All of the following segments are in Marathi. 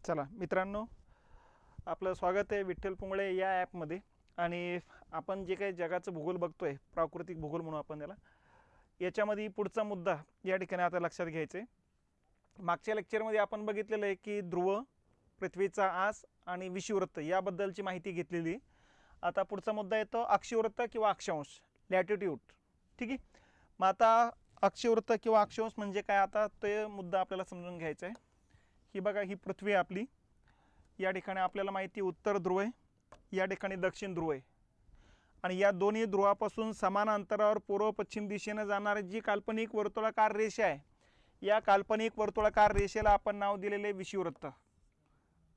चला मित्रांनो, आपलं स्वागत आहे विठ्ठल पुंगळे या ॲपमध्ये. आणि आपण जे काही जगाचं भूगोल बघतोय, प्राकृतिक भूगोल म्हणून आपण त्याला, याच्यामध्ये पुढचा मुद्दा या ठिकाणी आता लक्षात घ्यायचा आहे. मागच्या लेक्चरमध्ये आपण बघितलेलं आहे की ध्रुव, पृथ्वीचा आस आणि विषुववृत्त याबद्दलची माहिती घेतलेली. आता पुढचा मुद्दा येतो अक्षीवृत्त किंवा अक्षांश, लॅटिट्यूड. ठीक आहे, मग आता अक्षीवृत्त किंवा अक्षांश म्हणजे काय, आता तो मुद्दा आपल्याला समजून घ्यायचा आहे. ही बघा, ही पृथ्वी आहे आपली. या ठिकाणी आपल्याला माहिती उत्तर ध्रुव आहे, या ठिकाणी दक्षिण ध्रुव आहे. आणि या दोन्ही ध्रुवापासून समान अंतरावर पूर्व पश्चिम दिशेने जाणारी जी काल्पनिक वर्तुळाकार रेषा आहे, या काल्पनिक वर्तुळाकार रेषेला आपण नाव दिलेले विषुववृत्त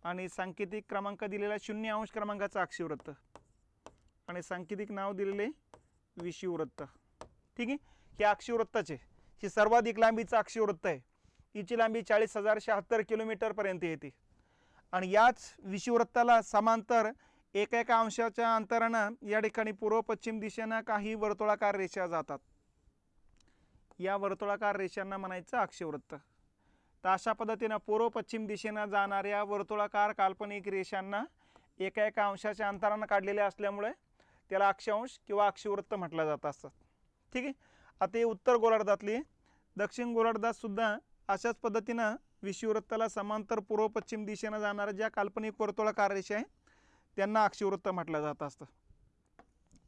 आणि सांकेतिक क्रमांक दिलेला 0° क्रमांकाचा अक्षीवृत्त आणि सांकेतिक नाव दिलेले विषुववृत्त. ठीक आहे, हे अक्षीवृत्ताचे ही सर्वाधिक लांबीचं अक्षीवृत्त आहे. हिची लांबी 40,076 किलोमीटर पर्यंत येते. आणि याच विषुववृत्ताला समांतर एका अंशाच्या अंतरानं या ठिकाणी पूर्व पश्चिम दिशेनं काही वर्तुळाकार रेषा जातात. या वर्तुळाकार रेषांना म्हणायचं अक्षीवृत्त. तर अशा पद्धतीनं पूर्व पश्चिम दिशेनं जाणाऱ्या वर्तुळाकार काल्पनिक रेषांना एका अंशाच्या अंतरानं काढलेल्या असल्यामुळे त्याला अक्षांश किंवा अक्षीवृत्त म्हटलं जात असतं. ठीक आहे, आता हे उत्तर गोलार्धातली. दक्षिण गोलार्धात सुद्धा अशाच पद्धतीनं विषुववृत्ताला समांतर पूर्व पश्चिम दिशेनं जाणाऱ्या ज्या काल्पनिक वर्तुळाकार रेषा आहे त्यांना अक्षीवृत्त म्हटलं जात असतं.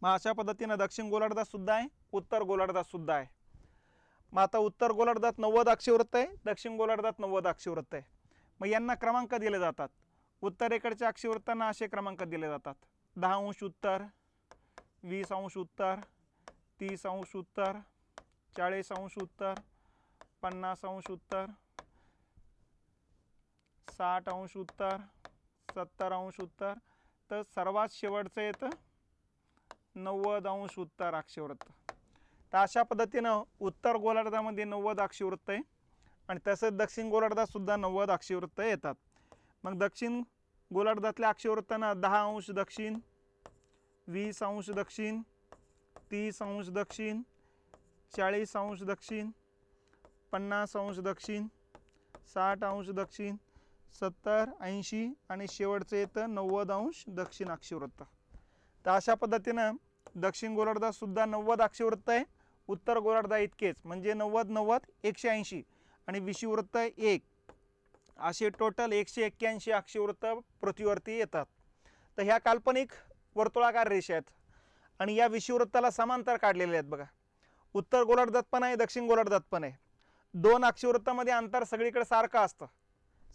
मग अशा पद्धतीनं दक्षिण गोलार्धात सुद्धा आहे, उत्तर गोलार्धात सुद्धा आहे. मग आता उत्तर गोलार्धात 90 अक्षीवृत्त आहे, दक्षिण गोलार्धात 90 अक्षीवृत्त आहे. मग यांना क्रमांक दिले जातात. उत्तरेकडच्या अक्षीवृत्तांना असे क्रमांक दिले जातात: 10° उत्तर, 20° उत्तर, 30° उत्तर, 40° उत्तर, 50° उत्तर, 60° उत्तर, 70° उत्तर, तर सर्वात शेवटचं येतं 90° उत्तर अक्षीवृत्त. तर अशा पद्धतीनं उत्तर गोलार्धामध्ये 90 अक्षीवृत्त आहे आणि तसंच दक्षिण गोलार्धात सुद्धा 90 अक्षीवृत्त येतात. मग दक्षिण गोलार्धातल्या अक्षीवृत्तांना 10° दक्षिण, 20° दक्षिण, 30° दक्षिण, 40° दक्षिण, 50° दक्षिण, 60° दक्षिण, 70, 80 आणि शेवटचं येतं 90° दक्षिण अक्षीवृत्त. तर अशा पद्धतीनं दक्षिण गोलार्धात सुद्धा 90 अक्षीवृत्त आहे. उत्तर गोलार्धा इतकेच, म्हणजे 90, 90, 180 आणि विषुववृत्त 1, असे टोटल 181 अक्षीवृत्त पृथ्वीवरती येतात. तर ह्या काल्पनिक वर्तुळाकार रेषा आहेत आणि या विषुववृत्ताला समांतर काढलेल्या आहेत. बघा, उत्तर गोलार्धात पण आहे, दक्षिण गोलार्धात पण आहे. दोन अक्षीवृत्तामध्ये अंतर सगळीकडे सारखं असतं.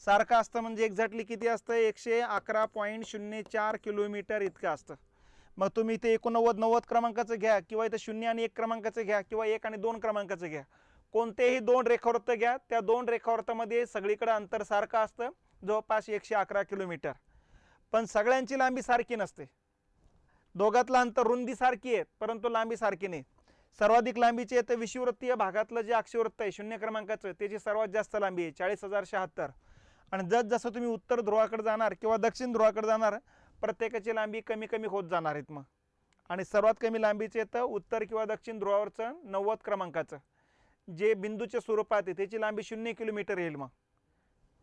सारखं असतं म्हणजे एक्झॅक्टली किती असतं? 111.04 किलोमीटर इतकं असतं. मग तुम्ही इथे 89, 90 क्रमांकाचं घ्या किंवा इथं 0 आणि 1 क्रमांकाचं घ्या किंवा 1 आणि 2 क्रमांकाचं घ्या, कोणतेही दोन रेखावृत्त घ्या, त्या दोन रेखावृत्तामध्ये सगळीकडे अंतर सारखं असतं, जवळपास 111 किलोमीटर. पण सगळ्यांची लांबी सारखी नसते. दोघातलं अंतर, रुंदी सारखी आहे परंतु लांबी सारखी नाही. सर्वाधिक लांबीचे येतं विषुववृत्तीय भागातलं जे अक्षीवृत्त आहे 0 क्रमांकाचं, त्याची सर्वात जास्त लांबी आहे 40,076. आणि जसं तुम्ही उत्तर ध्रुवाकडे जाणार किंवा दक्षिण ध्रुवाकडे जाणार, प्रत्येकाची लांबी कमी कमी होत जाणार आहेत. मग आणि सर्वात कमी लांबीचे येतं उत्तर किंवा दक्षिण ध्रुवावरचं 90 क्रमांकाचं, जे बिंदूच्या स्वरूपात आहे, त्याची लांबी 0 किलोमीटर येईल. मग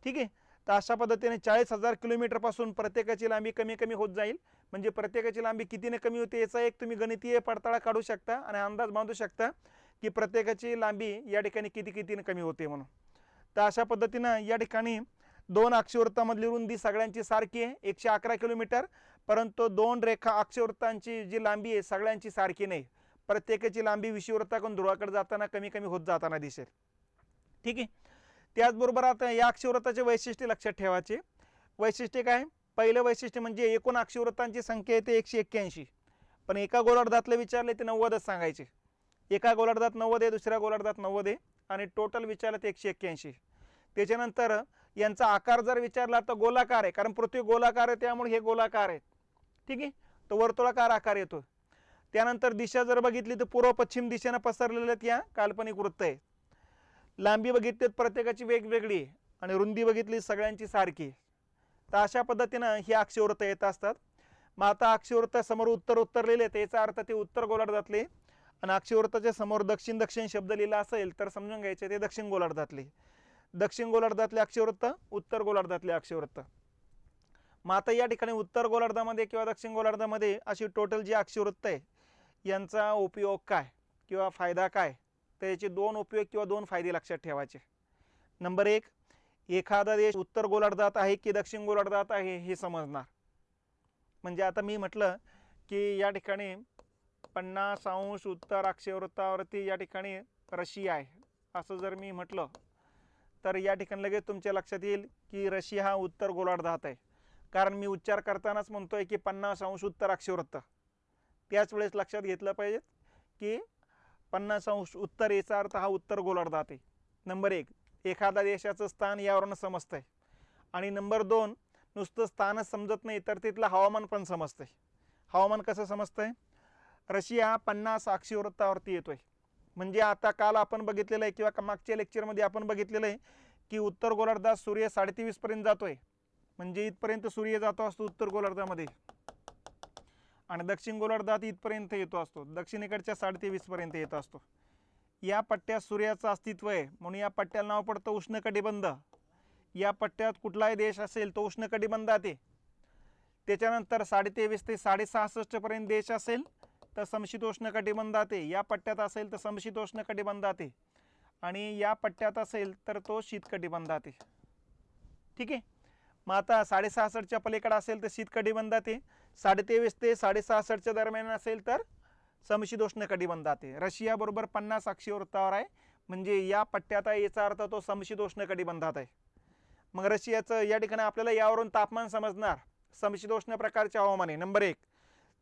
ठीक आहे, तर अशा पद्धतीने 40,000 किलोमीटरपासून प्रत्येकाची लांबी कमी कमी होत जाईल. म्हणजे प्रत्येकाची लांबी कितीने कमी होते याचा एक तुम्ही गणितीय पडताळा काढू शकता आणि अंदाज बांधू शकता की प्रत्येकाची लांबी या ठिकाणी कितीने कमी होते म्हणून. तर अशा पद्धतीनं या ठिकाणी दोन अक्षीवृत्तामधली रुंदी सगळ्यांची सारखी आहे 111 किलोमीटर, परंतु दोन रेखा अक्षीवृत्तांची जी लांबी आहे सगळ्यांची सारखी नाही. प्रत्येकाची लांबी विषुववृत्ताकडून ध्रुवाकडे जाताना कमी कमी होत जाताना दिसेल. ठीक आहे, त्याचबरोबर आता या अक्षीवृत्ताचे वैशिष्ट्य लक्षात ठेवायचे. वैशिष्ट्य काय? पहिलं वैशिष्ट्य म्हणजे एकूण अक्षीवृत्तांची संख्या येते 181, पण एका गोलार्धातले विचारले ते 90च सांगायचे. एका गोलार्धात 90 आहे, दुसऱ्या गोलार्धात 90 आहे आणि टोटल विचारलं ते 181. त्याच्यानंतर यांचा आकार जर विचारला तर गोलाकार आहे, कारण पृथ्वी गोलाकार आहे त्यामुळे हे गोलाकार आहेत. ठीक आहे, तो वर्तुळाकार आकार येतो. त्यानंतर दिशा जर बघितली तर पूर्व पश्चिम दिशेनं पसरलेल्या त्या काल्पनिक वृत्त आहे. लांबी बघितली तर प्रत्येकाची वेगवेगळी आहे आणि रुंदी बघितली सगळ्यांची सारखी आहे. तर अशा पद्धतीनं ही अक्षीवृत्त येत असतात. मग आता अक्षीवृत्त समोर उत्तर उत्तरलेले आहेत, याचा अर्थ ते उत्तर गोलार्धातले, आणि अक्षीवृत्ताच्या समोर दक्षिण दक्षिण शब्द लिहिला असेल तर समजून घ्यायचे ते दक्षिण गोलार्धातले. दक्षिण गोलार्धातले अक्षवृत्त, उत्तर गोलार्धातले अक्षवृत्त. मग आता या ठिकाणी उत्तर गोलार्धामध्ये किंवा दक्षिण गोलार्धामध्ये अशी टोटल जी अक्षवृत्त आहे यांचा उपयोग काय किंवा फायदा काय, तर याचे दोन उपयोग किंवा दोन फायदे लक्षात ठेवायचे. नंबर एक, एखादा देश उत्तर गोलार्धात आहे की दक्षिण गोलार्धात आहे हे समजणार. म्हणजे आता मी म्हटलं की या ठिकाणी 50° उत्तर अक्षवृत्तावरती या ठिकाणी रशिया आहे असं जर मी म्हटलं तर या ठिकाणी लगेच तुमच्या लक्षात येईल की रशिया हा उत्तर गोलार्धात आहे, कारण मी उच्चार करतानाच म्हणतोय की 50° उत्तर अक्षवृत्त. त्याच वेळेस लक्षात घेतलं पाहिजे की 50° उत्तर याचा अर्थ हा उत्तर गोलार्धात आहे. नंबर एक, एखाद्या देशाचं स्थान यावरून समजतंय. आणि नंबर दोन, नुसतं स्थानच समजत नाही तर तिथलं हवामान पण समजतंय. हवामान कसं समजतंय? रशिया 50 अक्षवृत्तावरती येतोय. म्हणजे आता काल आपण बघितलेलं आहे किंवा मागच्या लेक्चरमध्ये आपण बघितलेलं आहे की उत्तर गोलार्धात सूर्य 23:30 पर्यंत जातोय, म्हणजे इथपर्यंत सूर्य जातो असतो उत्तर गोलार्धामध्ये, आणि दक्षिण गोलार्धात इथपर्यंत येतो असतो, दक्षिणेकडच्या 23:30 पर्यंत येत असतो. या पट्ट्यात सूर्याचं अस्तित्व आहे म्हणून या पट्ट्याला नाव पडतं उष्णकटिबंध. या पट्ट्यात कुठलाही देश असेल तो उष्णकटिबंधात आहे. त्याच्यानंतर 23:30 ते 66.5 पर्यंत देश असेल तर समशीतोष्ण कटिबंधात आहे. या पट्ट्यात असेल तर समशीतोष्ण कटिबंधात आहे, आणि या पट्ट्यात असेल तर तो शीतकटिबंधात आहे. ठीक आहे. मग आता 66.5च्या पलीकडे असेल तर शीतकटिबंधात आहे, 23:30 ते 66च्या दरम्यान असेल तर समशीतोष्ण कटिबंधात आहे. रशिया बरोबर 50 अक्षवृत्तावर आहे, म्हणजे या पट्ट्यात आहे याचा अर्थ तो समशीतोष्ण कटिबंधात आहे. मग रशियाचं या ठिकाणी आपल्याला यावरून तापमान समजणार, समशीतोष्ण प्रकारचे हवामान आहे. नंबर एक,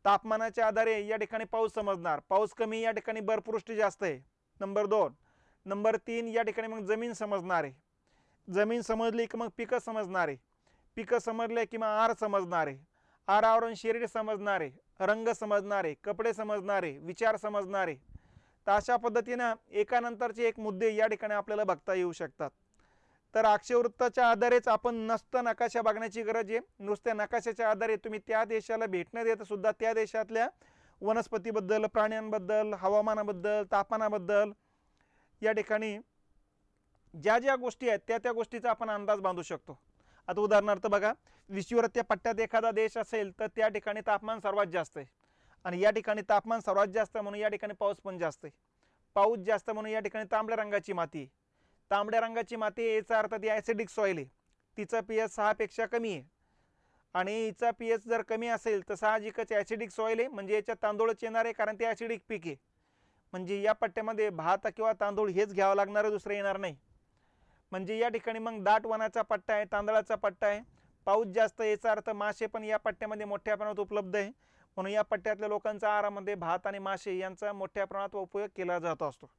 तापमानाच्या आधारे या ठिकाणी पाऊस समजणार, पाऊस कमी या ठिकाणी बर्फवृष्टी जास्त आहे. नंबर दोन. नंबर तीन, या ठिकाणी मग जमीन समजणार आहे. जमीन समजली की मग पिकं समजणार आहे. पिकं समजले की मग आहार समजणार आहे. आहारावरून शरीर समजणार आहे, रंग समजणार आहे, कपडे समजणार आहे, विचार समजणार आहे. तर अशा पद्धतीनं एकानंतरचे एक मुद्दे या ठिकाणी आपल्याला बघता येऊ शकतात. तर अक्षवृत्ताच्या आधारेच आपण नसतं नकाशा बघण्याची गरज आहे. नुसत्या नकाशाच्या आधारे तुम्ही त्या देशाला भेट न देता सुद्धा त्या देशातल्या वनस्पतीबद्दल, प्राण्यांबद्दल, हवामानाबद्दल, तापमानाबद्दल या ठिकाणी ज्या ज्या गोष्टी आहेत त्या त्या गोष्टीचा आपण अंदाज बांधू शकतो. आता उदाहरणार्थ बघा, विषुववृत्तीय पट्ट्यात एखादा देश असेल तर त्या ठिकाणी तापमान सर्वात जास्त आहे, आणि या ठिकाणी तापमान सर्वात जास्त म्हणून या ठिकाणी पाऊस पण जास्त आहे. पाऊस जास्त म्हणून या ठिकाणी तांबड्या रंगाची माती आहे. तांबड्या रंगाची माती याचा अर्थ ती ॲसिडिक सॉईल आहे, तिचा pH 6 पेक्षा कमी आहे, आणि हिचा pH जर कमी असेल तर साहजिकच ॲसिडिक सॉईल आहे, म्हणजे याच्यात तांदूळच येणार आहे, कारण ते ॲसिडिक पीक आहे. म्हणजे या पट्ट्यामध्ये भात किंवा तांदूळ हेच घ्यावं लागणार आहे, दुसरं येणार नाही. म्हणजे या ठिकाणी मग दाट वनाचा पट्टा आहे, तांदळाचा पट्टा आहे, पाऊस जास्त, याचा अर्थ मासे पण या पट्ट्यामध्ये मोठ्या प्रमाणात उपलब्ध आहे, म्हणून या पट्ट्यातल्या लोकांच्या आहारामध्ये भात आणि मासे यांचा मोठ्या प्रमाणात उपयोग केला जात असतो.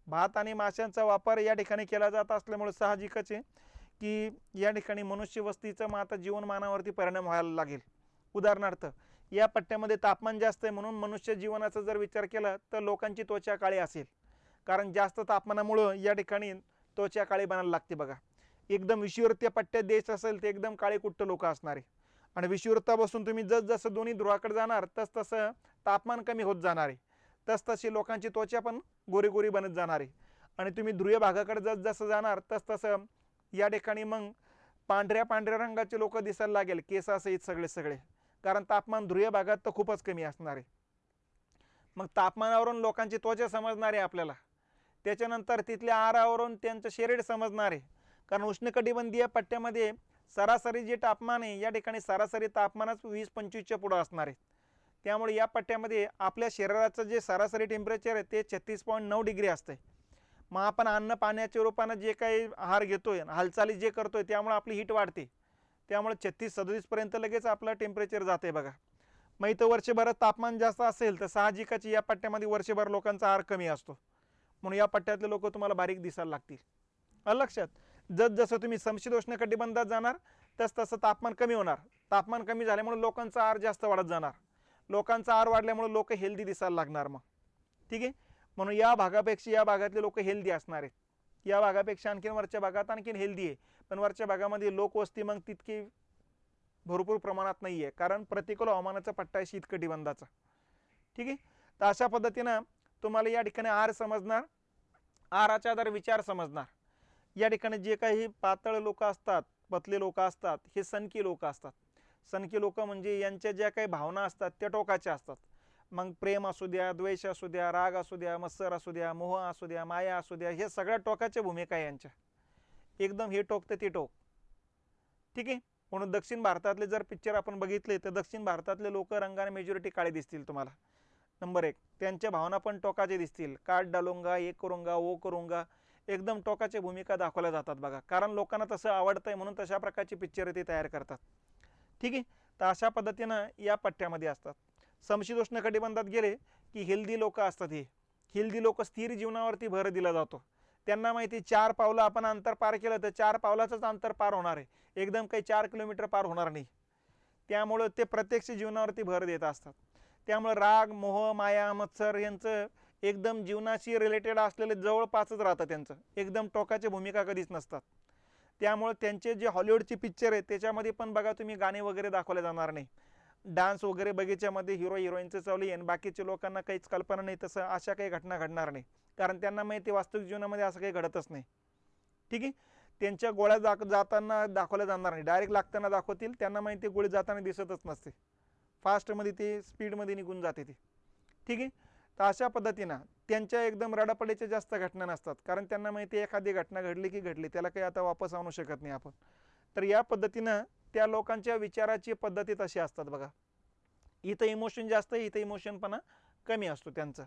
भात आणि माशांचा वापर या ठिकाणी केला जात असल्यामुळे साहजिकच आहे की या ठिकाणी मनुष्य वस्तीचं मग आता जीवनमानावरती परिणाम व्हायला लागेल. उदाहरणार्थ, या पट्ट्यामध्ये तापमान जास्त आहे म्हणून मनुष्य जीवनाचा जर विचार केला तर लोकांची त्वचा काळी असेल, कारण जास्त तापमानामुळं या ठिकाणी त्वचा काळी बनायला लागते. बघा, एकदम विषुववृत्तीय पट्ट्यात देश असेल तर एकदम काळे कुट्ट लोक असणार आहे, आणि विषुववृत्तापासून तुम्ही जसजसं दोन्ही ध्रुवाकडे जाणार तसतसं तापमान कमी होत जाणार आहे, तसतशी लोकांची त्वचा पण गोरी गोरी बनत जाणार आहे. आणि तुम्ही ध्रुवीय भागाकडे जसजसं जाणार तसतसं या ठिकाणी मग पांढऱ्या पांढऱ्या रंगाचे लोक दिसायला लागेल, केसासहित सगळे, कारण तापमान ध्रुवीय भागात तर खूपच कमी असणार आहे. मग तापमानावरून लोकांची त्वचा समजणार आहे आपल्याला. त्याच्यानंतर तिथल्या आहारावरून त्यांचं शरीर समजणार आहे, कारण उष्णकटिबंधीय पट्ट्यामध्ये सरासरी जे तापमान आहे या ठिकाणी सरासरी तापमानच 20-25च्या पुढं असणार आहे. त्यामुळे या पट्ट्यामध्ये आपल्या शरीराचं जे सरासरी टेम्परेचर आहे ते 36.9 डिग्री असते. मग आपण अन्न पाण्याच्या रूपानं जे काही आहार घेतोय, हालचाली जे करतोय, त्यामुळे आपली हीट वाढते, त्यामुळे 36-37 पर्यंत लगेच आपलं टेम्परेचर जाते. बघा, मग इथं वर्षभरात तापमान जास्त असेल तर साहजिकच या पट्ट्यामध्ये वर्षभर लोकांचा आहार कमी असतो, म्हणून या पट्ट्यातले लोक तुम्हाला बारीक दिसायला लागतील. लक्षात, जसं तुम्ही समशीतोष्ण कटिबंधात जाणार तसं तापमान कमी होणार. तापमान कमी झाल्यामुळे लोकांचा आहार जास्त वाढत जाणार, लोकांचा आहार वाढल्यामुळे लोक हेल्दी दिसायला लागणार. मग ठीक आहे, म्हणून या भागापेक्षा या भागातले लोक हेल्दी असणार आहेत. या भागापेक्षा आणखीन वरच्या भागात आणखीन हेल्दी आहे, पण वरच्या भागामध्ये लोकवस्ती मग तितकी भरपूर प्रमाणात नाही आहे, कारण प्रतिकूल हवामानाचा पट्टा आहे शीतकटिबंधाचा. ठीक आहे, तर अशा पद्धतीनं तुम्हाला या ठिकाणी आहार समजणार, आहाराच्या आधारे विचार समजणार. या ठिकाणी जे काही पातळ लोक असतात, पतले लोक असतात, हे सनकी लोक असतात. सनकी लोक म्हणजे यांच्या ज्या काही भावना असतात त्या टोकाच्या असतात. मग प्रेम असू द्या, द्वेष असू द्या, राग असू द्या, मत्सर असू द्या, मोह असू द्या, माया असू द्या, हे सगळ्या टोकाच्या भूमिका आहे यांच्या. एकदम हे टोक तर ते टोक. ठीक आहे. म्हणून दक्षिण भारतातले जर पिक्चर आपण बघितले तर दक्षिण भारतातले लोक रंगाने मेजॉरिटी काळे दिसतील तुम्हाला. नंबर 1. त्यांच्या भावना पण टोकाचे दिसतील. काट डालूंगा, ये करूंगा, वो करूंगा, एकदम टोकाच्या भूमिका दाखवल्या जातात बघा. कारण लोकांना तसं आवडतंय म्हणून तशा प्रकारची पिक्चर ते तयार करतात. ठीक आहे. तर अशा पद्धतीनं या पट्ट्यामध्ये असतात. समशीतोष्ण कटिबंधात गेले की हेल्दी लोक असतात. हे हेल्दी लोक स्थिर जीवनावरती भर दिला जातो. त्यांना माहिती 4 पावलं आपण अंतर पार केलं तर 4 पावलाचंच अंतर पार होणार आहे, एकदम काही 4 किलोमीटर पार होणार नाही. त्यामुळं ते प्रत्यक्ष जीवनावरती भर देत असतात. त्यामुळे राग, मोह, माया, मत्सर यांचं एकदम जीवनाशी रिलेटेड असलेले जवळपासच राहतं. त्यांचं एकदम टोकाच्या भूमिका कधीच नसतात. त्यामुळे त्यांचे जे हॉलिवूडचे पिक्चर आहेत त्याच्यामध्ये पण बघा तुम्ही गाणे वगैरे दाखवले जाणार नाही. डान्स वगैरे बगीच्यामध्ये हिरो हिरोईनचं चालू आहे आणि बाकीच्या लोकांना काहीच कल्पना नाही, तसं अशा काही घटना घडणार नाही. कारण त्यांना माहिती वास्तविक जीवनामध्ये असं काही घडतच नाही. ठीक आहे. त्यांच्या गोळ्या जाताना दाखवल्या जाणार नाही, डायरेक्ट लागताना दाखवतील. त्यांना माहिती गोळी जाताना दिसतच नसते, फास्टमध्ये ते स्पीडमध्ये निघून जाते ते. ठीक आहे. तर अशा पद्धतीनं त्यांच्या एकदम रडापडीच्या जास्त घटना नसतात. कारण त्यांना माहिती एखादी घटना घडली की घडली, त्याला काही आता वापस आणू शकत नाही आपण. तर या पद्धतीनं त्या लोकांच्या विचाराची पद्धती तशी असतात बघा. इथं इमोशन जास्त आहे, इथं इमोशनपणा कमी असतो त्यांचा.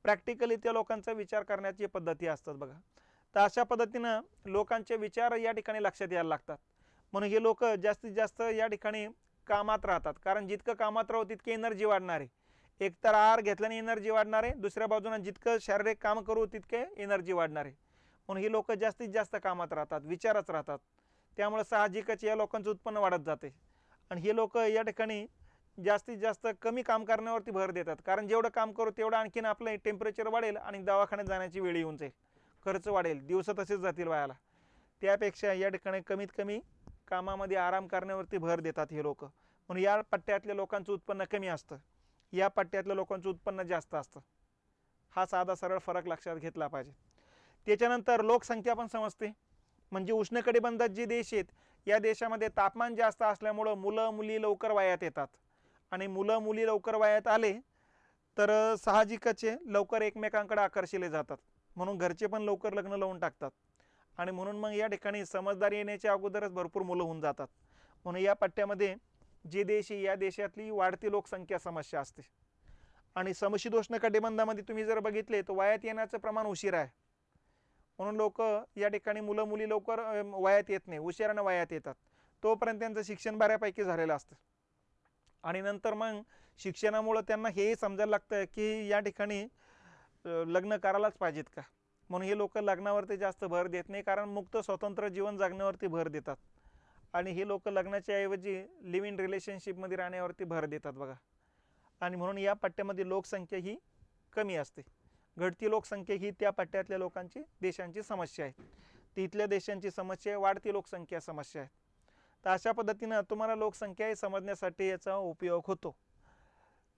प्रॅक्टिकली त्या लोकांचा विचार करण्याची पद्धती असतात बघा. तर अशा पद्धतीनं लोकांचे विचार या ठिकाणी लक्षात यायला लागतात. म्हणून हे लोक जास्तीत जास्त या ठिकाणी कामात राहतात. कारण जितकं कामात राहू तितकी एनर्जी वाढणार आहे. एकतर आहार घेतल्याने एनर्जी वाढणार आहे, दुसऱ्या बाजूने जितकं शारीरिक काम करू तितके एनर्जी वाढणार आहे. म्हणून ही लोक जास्तीत जास्त कामात राहतात, विचारच राहतात. त्यामुळे साहजिकच या लोकांचं उत्पन्न वाढत जाते. आणि हे लोक या ठिकाणी जास्तीत जास्त कमी काम करण्यावरती भर देतात. कारण जेवढं काम करू तेवढं आणखीन आपलं टेम्परेचर वाढेल आणि दवाखान्यात जाण्याची वेळ येऊन जाईल, खर्च वाढेल, दिवस तसेच जातील वायाला. त्यापेक्षा या ठिकाणी कमीत कमी कामामध्ये आराम करण्यावरती भर देतात हे लोक. म्हणून या पट्ट्यातल्या लोकांचं उत्पन्न कमी असतं, या पट्ट्यातल्या लोकांचं उत्पन्न जास्त असतं. हा साधा सरळ फरक लक्षात घेतला पाहिजे. त्याच्यानंतर लोकसंख्या पण समजते. म्हणजे उष्णकटिबंधात जे देश आहेत या देशामध्ये तापमान जास्त असल्यामुळं मुलं मुली लवकर वयात येतात. आणि मुलं मुली लवकर वयात आले तर साहजिकच लवकर एकमेकांकडे आकर्षिले जातात. म्हणून घरचे पण लवकर लग्न लावून टाकतात. आणि म्हणून मग या ठिकाणी समजदारी येण्याच्या अगोदरच भरपूर मुलं होऊन जातात. म्हणून या पट्ट्यामध्ये जे देश या देशातली वाढती लोकसंख्या समस्या असते. आणि समशीतोष्ण कटिबंधामध्ये तुम्ही जर बघितले तर वयात येण्याचं प्रमाण उशीर आहे. म्हणून लोक या ठिकाणी मुलं मुली लवकर वयात येत नाही, उशिरानं वयात येतात. तोपर्यंत त्यांचं शिक्षण बऱ्यापैकी झालेलं असतं. आणि नंतर मग शिक्षणामुळं त्यांना हे समजायला लागतं की या ठिकाणी लग्न करायलाच पाहिजेत का. म्हणून हे लोक लग्नावरती जास्त भर देत नाही, कारण मुक्त स्वतंत्र जीवन जगण्यावरती भर देतात. आणि हे लोक लग्नाच्या ऐवजी लिव्ह इन रिलेशनशिपमध्ये राहण्यावरती भर देतात बघा. आणि म्हणून या पट्ट्यामध्ये लोकसंख्या ही कमी असते. घटती लोकसंख्या ही त्या पट्ट्यातल्या लोकांची देशांची समस्या आहे. तिथल्या देशांची समस्या आहे वाढती लोकसंख्या समस्या आहे. तर अशा पद्धतीनं तुम्हाला लोकसंख्या समजण्यासाठी याचा उपयोग होतो.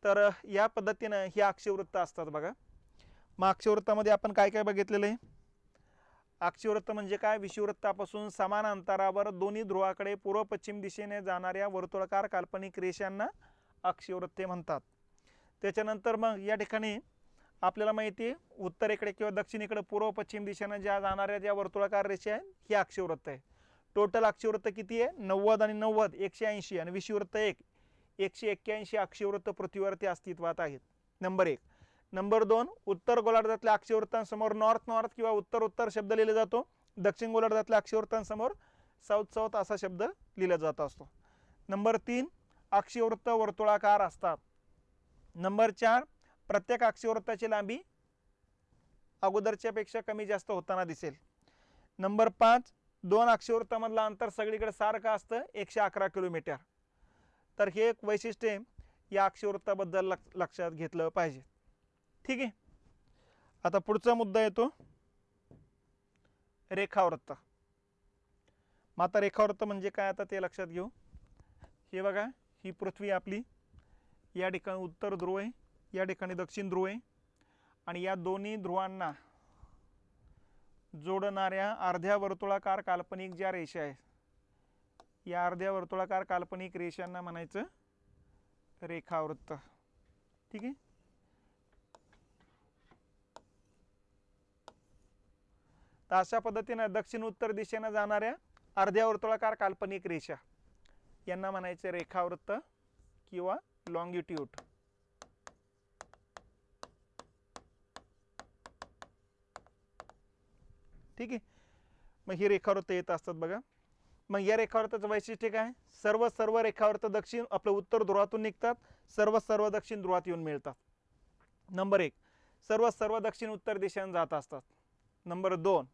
तर या पद्धतीनं ही अक्षवृत्त असतात बघा. मग अक्षवृत्तामध्ये आपण काय काय बघितलेलं आहे. अक्षवृत्त म्हणजे काय, विषुवृत्तापासून समान अंतरावर दोन्ही ध्रुवाकडे पूर्व पश्चिम दिशेने जाणाऱ्या वर्तुळाकार काल्पनिक रेषांना अक्षवृत्ते म्हणतात. त्याच्यानंतर मग या ठिकाणी आपल्याला माहिती आहे उत्तरेकडे किंवा दक्षिणेकडे पूर्व पश्चिम दिशेने ज्या जाणाऱ्या ज्या वर्तुळाकार रेषा आहेत ही अक्षवृत्त आहे. टोटल अक्षवृत्त किती आहे, 90 आणि 90 180 आणि विषुवृत्त 181 अक्षवृत्त पृथ्वीवरती अस्तित्वात आहेत. नंबर 1. नंबर 2, उत्तर गोलार्धातल्या अक्षवृत्तांसमोर नॉर्थ नॉर्थ किंवा उत्तर उत्तर शब्द लिहिला जातो. दक्षिण गोलार्धातल्या अक्षवृत्तांसमोर साऊथ साऊथ असा शब्द लिहिला जात असतो. नंबर 3, अक्षवृत्त वर्तुळाकार असतात. नंबर 4, प्रत्येक अक्षवृत्ताची लांबी अगोदरच्या पेक्षा कमी जास्त होताना दिसेल. नंबर 5, 2 अक्षवृत्तामधलं अंतर सगळीकडे सारखं असतं 111 किलोमीटर. तर हे एक वैशिष्ट्य या अक्षवृत्ताबद्दल लक्षात घेतलं पाहिजे. ठीक आहे. आता पुढचा मुद्दा येतो रेखावृत्त. मग आता रेखावृत्त म्हणजे काय आता ते लक्षात घेऊ. हे बघा, ही पृथ्वी आपली, या ठिकाणी उत्तर ध्रुव आहे, या ठिकाणी दक्षिण ध्रुव आहे. आणि या दोन्ही ध्रुवांना जोडणाऱ्या अर्ध्या वर्तुळाकार काल्पनिक ज्या रेषा आहे, या अर्ध्या वर्तुळाकार काल्पनिक रेषांना म्हणायचं रेखावृत्त. ठीक आहे. तर अशा पद्धतीने दक्षिण उत्तर दिशेने जाणाऱ्या अर्ध्या वर्तुळाकार काल्पनिक रेषा यांना म्हणायचे रेखावृत्त किंवा लॉंगिट्यूड. ठीक आहे. मग ही रेखावृत्त येत असतात बघा. मग या रेखावृत्ताचं वैशिष्ट्य काय? सर्व रेखावृत्त दक्षिण आपलं उत्तर ध्रुवातून निघतात, सर्व दक्षिण ध्रुवात येऊन मिळतात. नंबर 1, सर्व दक्षिण उत्तर दिशेने जात असतात. नंबर 2,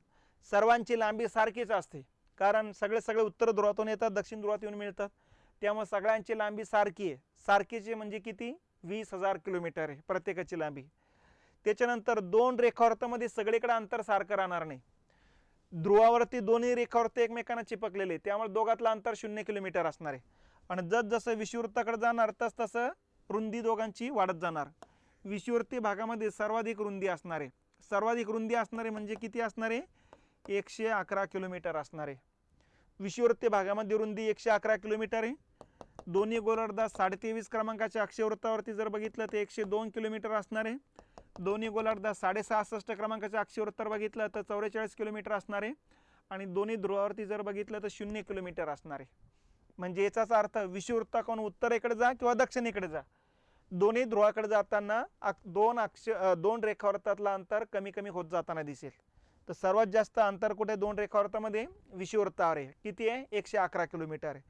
सर्वांची लांबी सारखीच असते, कारण सगळे उत्तर ध्रुवातून येतात, दक्षिण ध्रुवात येऊन मिळतात, त्यामुळे सगळ्यांची लांबी सारखी आहे. सारखीची म्हणजे किती? 20,000 किलोमीटर आहे प्रत्येकाची लांबी. त्याच्यानंतर 2 रेखावृत्तामध्ये सगळीकडे अंतर सारखं राहणार नाही. ध्रुवावरती दोन्ही रेखावृत्त एकमेकांना चिपकलेले, त्यामुळे दोघातलं अंतर 0 किलोमीटर असणार आहे. आणि जसं विषुवृत्ताकडे जाणार तसं रुंदी दोघांची वाढत जाणार. विषुवृत्तीय भागामध्ये सर्वाधिक रुंदी असणार आहे. सर्वाधिक रुंदी असणारे म्हणजे किती असणार आहे? 111 किलोमीटर असणार आहे. विषुवृत्तीय भागामध्ये रुंदी 111 किलोमीटर आहे. दोन्ही गोलार्धात 23.5 क्रमांकाच्या अक्षवृत्तावरती जर बघितलं तर 102 किलोमीटर असणार आहे. दोन्ही गोलार्धात 66.5 क्रमांकाच्या अक्षवृत्तावर बघितलं तर 44 किलोमीटर असणार आहे. आणि दोन्ही ध्रुवावरती जर बघितलं तर 0 किलोमीटर असणार आहे. म्हणजे याचाच अर्थ विषुवृत्ताकडून उत्तरेकडे जा किंवा दक्षिणेकडे जा, दोन्ही ध्रुवाकडे जाताना दोन रेखावृत्तातलं अंतर कमी कमी होत जाताना दिसेल. तर सर्वात जास्त अंतर कुठे? 2 रेखावृत्तामध्ये विषुवृत्तावर आहे. किती आहे? 111 किलोमीटर आहे.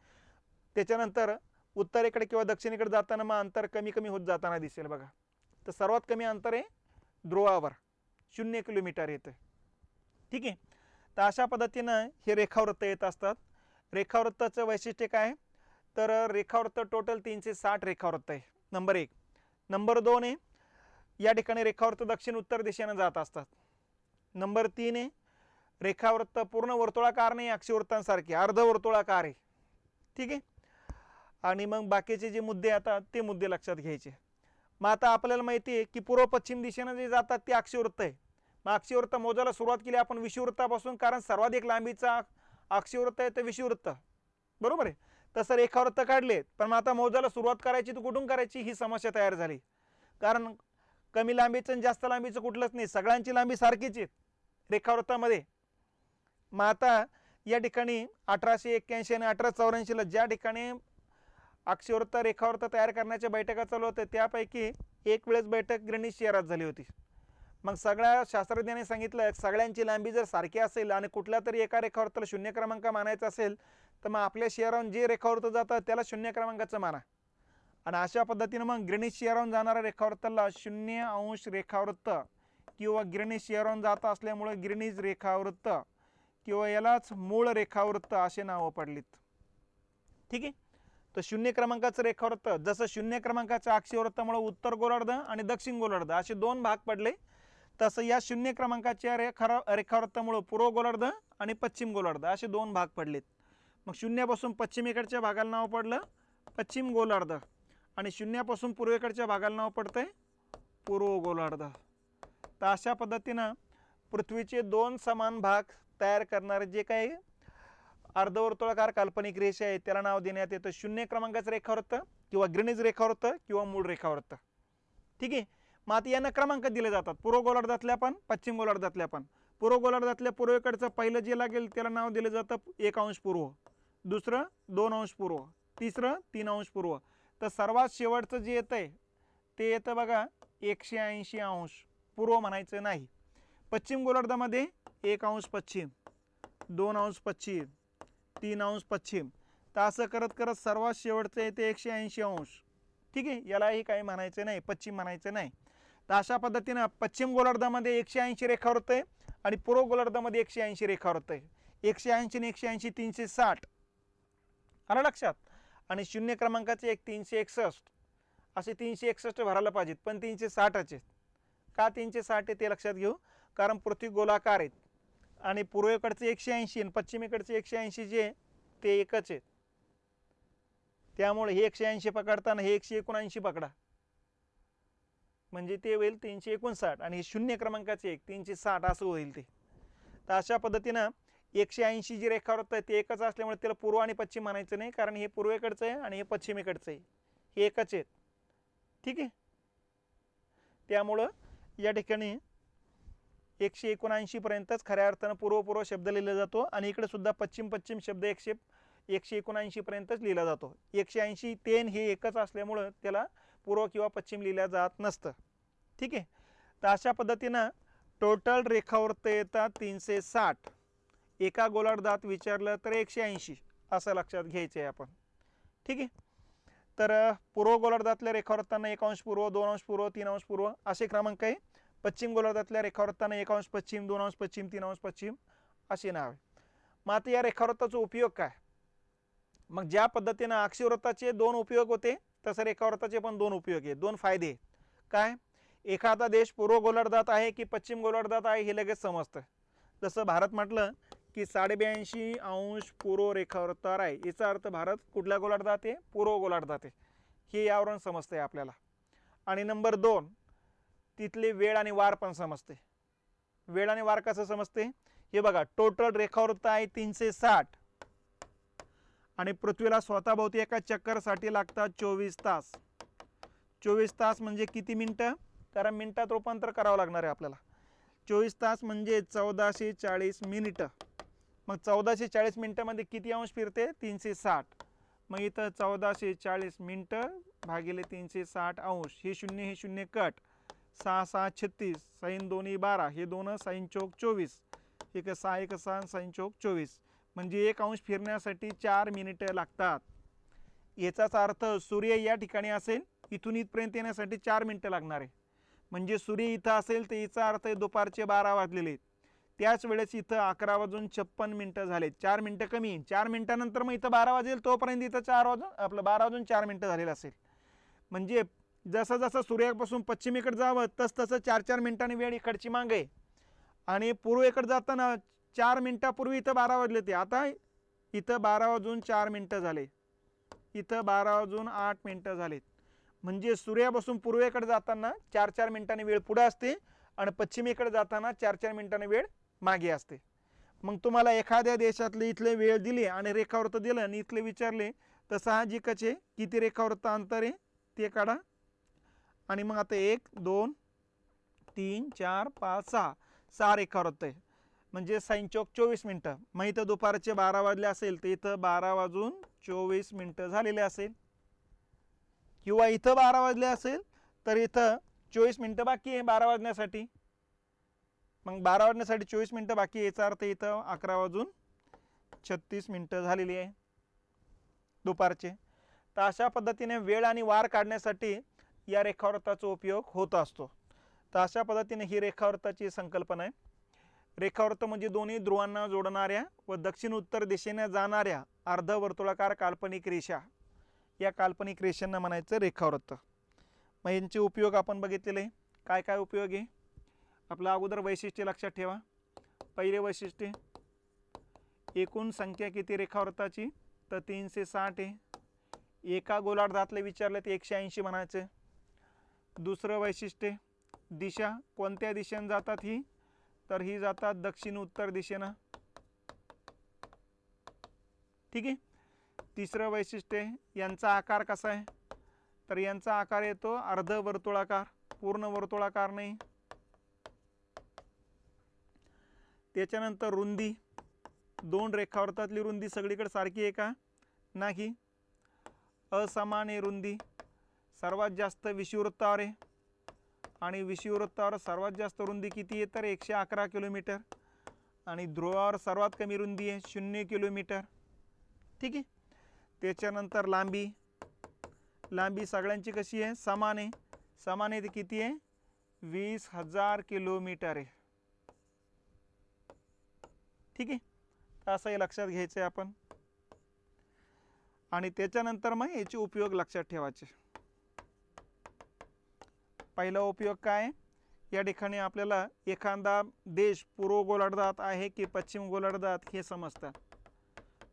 त्याच्यानंतर उत्तरेकडे किंवा दक्षिणेकडे जाताना मग अंतर कमी कमी होत जाताना दिसेल बघा. तर सर्वात कमी अंतर आहे ध्रुवावर, 0 किलोमीटर येतं. ठीक आहे. तर अशा पद्धतीनं हे रेखावृत्त येत असतात. रेखावृत्ताचं वैशिष्ट्य काय? तर रेखावृत्त टोटल 360 रेखावृत्त आहे. नंबर 1. नंबर 2 आहे, या ठिकाणी रेखावृत्त दक्षिण उत्तर दिशेने जात असतात. नंबर 3 आहे, रेखावृत्त पूर्ण वर्तुळाकार नाही, अक्षवृत्तांसारखे अर्धवर्तुळाकार आहे. ठीक आहे. आणि मग बाकीचे जे मुद्दे आता ते मुद्दे लक्षात घ्यायचे. मग आता आपल्याला माहिती आहे की पूर्व पश्चिम दिशेने जे जातात ते अक्षवृत्त आहे. मग अक्षवृत्त मोजायला सुरुवात केली आपण विषुवृत्तापासून, कारण सर्वाधिक लांबीचा अक्षवृत्त आहे ते विषुवृत्त, बरोबर आहे. तसं रेखावृत्त काढले, पण मग आता मोजायला सुरुवात करायची तर कुठून करायची ही समस्या तयार झाली. कारण कमी लांबीचं आणि जास्त लांबीचं कुठलंच नाही, सगळ्यांची लांबी सारखीच आहे रेखावृत्तामध्ये. मग आता या ठिकाणी 1881 आणि 1884ला ज्या ठिकाणी अक्षवृत्त रेखावृत्त तयार करण्याच्या बैठका चालू होत्या, त्यापैकी एक वेळेस बैठक ग्रीनिच शहरात झाली होती. मग सगळ्या शास्त्रज्ञांनी सांगितलं सगळ्यांची लांबी जर सारखी असेल आणि कुठल्या तरी एका रेखावृत्ताला 0 क्रमांक मानायचा असेल तर मग आपल्या शहराहून जे रेखावृत्त जातात त्याला 0 क्रमांकाचं माना. आणि अशा पद्धतीनं मग ग्रीनिच शहराहून जाणाऱ्या रेखावृत्ताला 0° रेखावृत्त किंवा ग्रीनिच शहराहून जात असल्यामुळे ग्रीनिच रेखावृत्त किंवा यालाच मूळ रेखावृत्त असे नावं पडलीत. ठीक आहे. तर 0 क्रमांकाचं रेखावृत्त, जसं 0 क्रमांकाच्या अक्षवृत्तामुळे उत्तर गोलार्ध आणि दक्षिण गोलार्ध असे 2 भाग पडले, तसं या 0 क्रमांकाच्या रेखावृत्तामुळे पूर्व गोलार्ध आणि पश्चिम गोलार्ध असे 2 भाग पडलेत. मग 0 पासून पश्चिमेकडच्या भागाला नाव पडलं पश्चिम गोलार्ध आणि 0 पासून पूर्वेकडच्या भागाला नाव पडतंय पूर्व गोलार्ध. तर अशा पद्धतीनं पृथ्वीचे 2 समान भाग तयार करणारे जे काही अर्धवर्तुळाकार काल्पनिक रेषा आहे त्याला नाव देण्यात येतं 0 क्रमांकाचं रेखावृत्त किंवा ग्रीनिच रेखावृत्त किंवा मूळ रेखावृत्त. ठीक आहे. मग आता यांना क्रमांक दिले जातात, पूर्व गोलार्धातल्या पण पश्चिम गोलार्धातल्या पण. पूर्व गोलार्धातल्या पूर्वेकडचं पहिलं जे लागेल त्याला नाव दिलं जातं 1° पूर्व, दुसरं 2° पूर्व, तिसरं 3° पूर्व. तर सर्वात शेवटचं जे येतं आहे ते येतं बघा 180° पूर्व म्हणायचं नाही. पश्चिम गोलार्धामध्ये 1° पश्चिम, 2° पश्चिम, 3° पश्चिम. तर असं करत करत सर्वात शेवटचं येते 180°. ठीक आहे. यालाही काही म्हणायचं नाही, पश्चिम म्हणायचं नाही. तर अशा पद्धतीनं पश्चिम गोलार्धामध्ये 180 रेखावृत्त आहे आणि पूर्व गोलार्धामध्ये 180 रेखावृत्त आहे. 180 आणि 180 360 आलं लक्षात. आणि 0 क्रमांकाचे 361 असे 361 भरायला पाहिजेत, पण 360 आहेत. का 360 आहे ते लक्षात घेऊ. कारण पृथ्वी गोलाकार आहेत आणि पूर्वेकडचे 180 आणि पश्चिमेकडचे 180 जे ते एकच आहेत, त्यामुळे हे 180 पकडताना हे 179 पकडा म्हणजे ते होईल 359 आणि 0 क्रमांकाचे 360 असं होईल ते. तर अशा पद्धतीनं 180 जी रेखावृत्त आहे ते एकच असल्यामुळे त्याला पूर्व आणि पश्चिम म्हणायचं नाही, कारण हे पूर्वेकडचं आहे आणि हे पश्चिमेकडचं आहे, हे एकच आहेत. ठीक आहे. त्यामुळं या ठिकाणी 179 पर्यंतच खऱ्या अर्थानं पूर्व शब्द लिहिला जातो आणि इकडे सुद्धा पश्चिम शब्द 179 पर्यंतच लिहिला जातो. 180 ते हे एकच असल्यामुळं त्याला पूर्व किंवा पश्चिम लिहिल्या जात नसतं. ठीक आहे. तर अशा पद्धतीनं टोटल रेखावृत्त येतात 360. एका गोलार्धात विचारलं तर 180 असं लक्षात घ्यायचं आहे आपण. ठीक आहे. तर पूर्व गोलार्धातल्या रेखावृत्तांना 1 अंश पूर्व, 2 अंश पूर्व, 3 अंश पूर्व असे क्रमांक आहे. पश्चिम गोलार्धातल्या रेखावृत्तांना 1 अंश पश्चिम, 2 अंश पश्चिम, 3 अंश पश्चिम असे नाव आहे. मग आता या रेखावृत्ताचा उपयोग काय? मग ज्या पद्धतीनं अक्षवृत्ताचे 2 उपयोग होते तसं रेखावृत्ताचे पण 2 उपयोग आहेत, 2 फायदे. काय? एखादा देश पूर्व गोलार्धात आहे की पश्चिम गोलार्धात आहे हे लगेच समजतं. जसं भारत म्हटलं की 82.5 अंश पूर्व रेखावृत्तावर आहे, याचा अर्थ भारत कुठल्या गोलार्धात आहे? पूर्व गोलार्धात आहे, हे यावरून समजतंय आपल्याला. आणि नंबर 2, तिथले वेळ आणि वार पण समजते. वेळ आणि वार कसं समजते? हे बघा, टोटल रेखावृत्त आहे 360 आणि पृथ्वीला स्वतःभोवती एका चक्करसाठी लागतात 24 तास. 24 तास म्हणजे किती मिनिटं? कारण मिनिटात रूपांतर करावं लागणार आहे आपल्याला. 24 तास म्हणजे 1440 मिनिटं. मग 1440 मिनिटामध्ये किती अंश फिरते? 360. मग इथं 1440 मिनिटं भागिले 360 अंश. हे शून्य कट. 6 6 36, साईन 2 12, हे 2 साईन चौक 24, एक 6 1 6 साईन चौक 24, म्हणजे 1 अंश फिरण्यासाठी 4 मिनिटं लागतात. याचाच अर्थ सूर्य या ठिकाणी असेल, इथून इथपर्यंत येण्यासाठी 4 मिनिटं लागणार आहे. म्हणजे सूर्य इथं असेल तर याचा अर्थ दुपारचे 12 वाजलेले. त्याच वेळेस इथं 11:56 झाले. 4 मिनिटं कमी. 4 मिनिटानंतर मग इथं 12 वाजेल, तोपर्यंत इथं 12 वाजून 4 मिनिटं झालेलं असेल. म्हणजे जसं जसं सूर्यापासून पश्चिमेकडे जावं तसं 4-4 मिनिटांनी वेळ इकडची मागे. आणि पूर्वेकडे जाताना 4 मिनिटापूर्वी इथं 12 वाजले ते. आता इथं 12 वाजून 4 मिनिटं झाले, इथं 12 वाजून 8 मिनिटं झालेत. म्हणजे सूर्यापासून पूर्वेकडे जाताना 4-4 मिनिटांनी वेळ पुढे असते आणि पश्चिमेकडे जाताना 4-4 मिनिटांनी वेळ मागे असते. मग तुम्हाला एखाद्या देशातले इथले वेळ दिली आणि रेखावृत्त दिलं आणि इथले विचारले तर साहजिकच आहे किती रेखावृत्त अंतर आहे ते काढा. आणि मग आता 1 2 3 4 5 6 रेखावृत्त आहे, म्हणजे साईन चौक 24 मिनिटं. मग इथं दुपारचे 12 वाजले असेल तर इथं 12 वाजून 24 मिनिटं झालेले असेल, किंवा इथं 12 वाजले असेल तर इथं 24 मिनिटं बाकी आहे 12 वाजण्यासाठी. मग 12 वाजण्यासाठी 24 मिनिटं बाकी, याचा अर्थ इथं 11 वाजून 36 मिनिटं झालेली आहे दुपारचे. तर अशा पद्धतीने वेळ आणि वार काढण्यासाठी या रेखावृत्ताचा उपयोग होत असतो. तर अशा पद्धतीने ही रेखावृत्ताची संकल्पना आहे. रेखावृत्त म्हणजे दोन्ही ध्रुवांना जोडणाऱ्या व दक्षिण उत्तर दिशेने जाणाऱ्या अर्धवर्तुळाकार काल्पनिक रेषा, या काल्पनिक रेषांना म्हणायचं रेखावृत्त. मग यांचे उपयोग आपण बघितलेले. काय काय उपयोग आहे? आपलं अगोदर वैशिष्ट्य लक्षात ठेवा. पहिले वैशिष्ट्य, एकूण संख्या किती रेखावृत्ताची? तर 360 आहे. एका गोलार्धातले विचारले तर 180 म्हणायचं. दुसरं वैशिष्ट्य, दिशा कोणत्या दिशेने जातात ही? तर ही जातात दक्षिण उत्तर दिशेनं. ठीक आहे. तिसरं वैशिष्ट्य, यांचा आकार कसा आहे? तर यांचा आकार येतो अर्धवर्तुळाकार, पूर्ण वर्तुळाकार नाही. त्याच्यानंतर रुंदी, 2 रेखावृत्तातली रुंदी सगळीकडे सारखी आहे का? नाही, असमान आहे रुंदी. सर्वात जास्त विषुववृत्तावर आहे आणि विषुववृत्तावर सर्वात जास्त रुंदी किती आहे? तर 111 किलोमीटर. आणि ध्रुवावर सर्वात कमी रुंदी आहे 0 किलोमीटर. ठीक आहे. त्याच्यानंतर लांबी, लांबी सगळ्यांची कशी आहे? समान आहे. समान आहे ते किती आहे? 20,000 किलोमीटर आहे. ठीक आहे. असंही लक्षात घ्यायचं आहे आपण. आणि त्याच्यानंतर मग याचे उपयोग लक्षात ठेवायचे. पहिला उपयोग काय? या ठिकाणी आपल्याला एखादा देश पूर्व गोलार्धात आहे की पश्चिम गोलार्धात हे समजतं.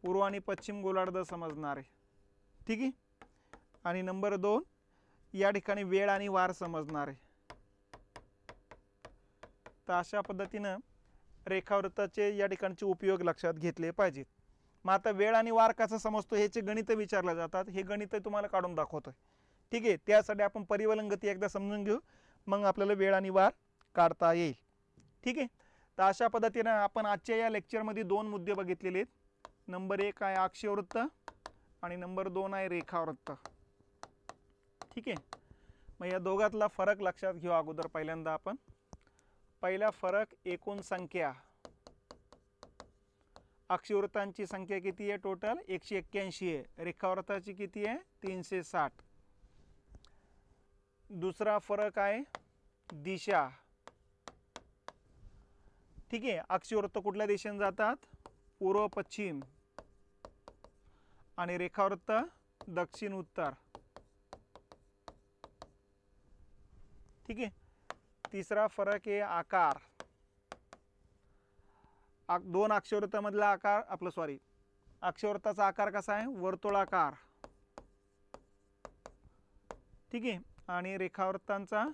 पूर्व आणि पश्चिम गोलार्ध समजणार आहे. ठीक आहे. आणि नंबर 2, या ठिकाणी वेळ आणि वार समजणार आहे. तर अशा पद्धतीनं रेखावृत्ताचे या ठिकाणचे उपयोग लक्षात घेतले पाहिजेत. मग आता वेळ आणि वार कसा समजतो ह्याचे गणित विचारले जातात. हे गणित तुम्हाला काढून दाखवतोय. ठीक आहे, त्यासाठी आपण परिवलन गती एकदा समजून घेऊ, मग आपल्याला वेळ आणि वार काढता येईल. ठीक आहे, तर अशा पद्धतीने आपण आजच्या या लेक्चरमध्ये 2 मुद्दे बघितलेले आहेत. नंबर 1 आहे अक्षीय वृत्त आणि नंबर 2 आहे रेखावृत्त. ठीक आहे, मग या दोघातला फरक लक्षात घेऊ. अगोदर पहिल्यांदा आपण पहिला फरक एकूण संख्या. अक्षीवृत्तांची संख्या किती आहे? टोटल 181 आहे. रेखावृत्ताची किती आहे? 360. दुसरा फरक आहे दिशा. ठीक आहे, अक्षीवृत्त कुठल्या दिशेने जातात? पूर्व पश्चिम आणि रेखावृत्त दक्षिण उत्तर. ठीक आहे, तिसरा फरक आहे आकार. 2 अक्षीवृत्तामधला आकार अक्षीवृत्ताचा आकार कसा आहे? वर्तुळाकार. ठीक आहे, आणि रेखावृत्तांचा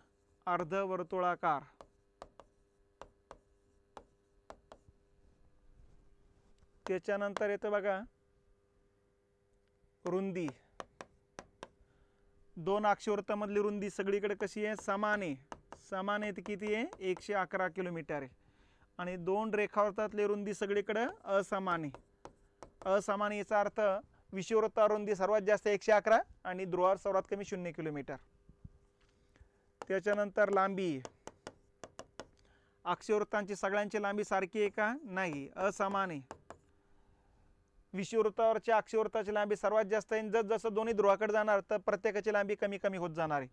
अर्धवर्तुळाकार. त्याच्यानंतर येतं बघा रुंदी. 2 अक्षीवृत्तामधली रुंदी सगळीकडे कशी आहे? समान आहे. समान आहे, किती आहे? 111 किलोमीटर आहे. आणि 2 रेखावृत्तातली रुंदी सगळीकडे असमान आहे. असमान याचा अर्थ विषुववृत्तावर रुंदी सर्वात जास्त 111 आणि ध्रुवावर सर्वात कमी 0 किलोमीटर. त्याच्यानंतर लांबी. अक्षीवृत्तांची सगळ्यांची लांबी सारखी आहे का? नाही, असमान आहे. विषुववृत्तावरच्या अक्षीवृत्ताची लांबी सर्वात जास्त आहे. जसं दोन्ही ध्रुवाकडे जाणार तर प्रत्येकाची लांबी कमी कमी होत जाणार आहे.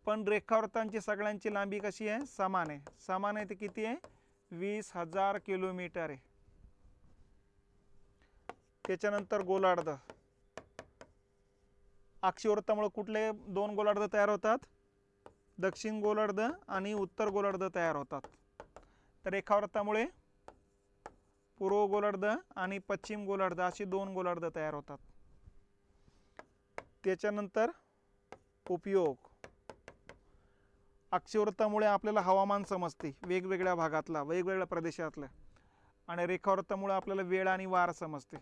पण रेखावृत्तांची सगळ्यांची लांबी कशी आहे? समान आहे. समान आहे ते किती आहे? 20,000 किलोमीटर आहे. त्याच्यानंतर गोलार्ध. अक्षीवृत्तामुळे कुठले 2 गोलार्ध तयार होतात? दक्षिण गोलार्ध आणि उत्तर गोलार्ध तयार होतात. तर रेखावृत्तामुळे पूर्व गोलार्ध आणि पश्चिम गोलार्ध अशी 2 गोलार्ध तयार होतात. त्याच्यानंतर उपयोग. अक्षीवृत्तामुळे आपल्याला हवामान समजते वेगवेगळ्या भागातला, वेगवेगळ्या प्रदेशातला, आणि रेखावृत्तामुळे आपल्याला वेळ आणि वार समजते.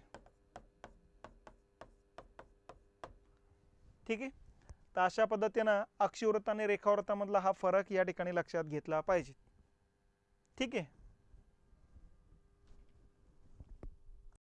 ठीक आहे, तर अशा पद्धतीनं अक्षीवृत्त आणि रेखावृत्तामधला हा फरक या ठिकाणी लक्षात घेतला पाहिजे. ठीक आहे.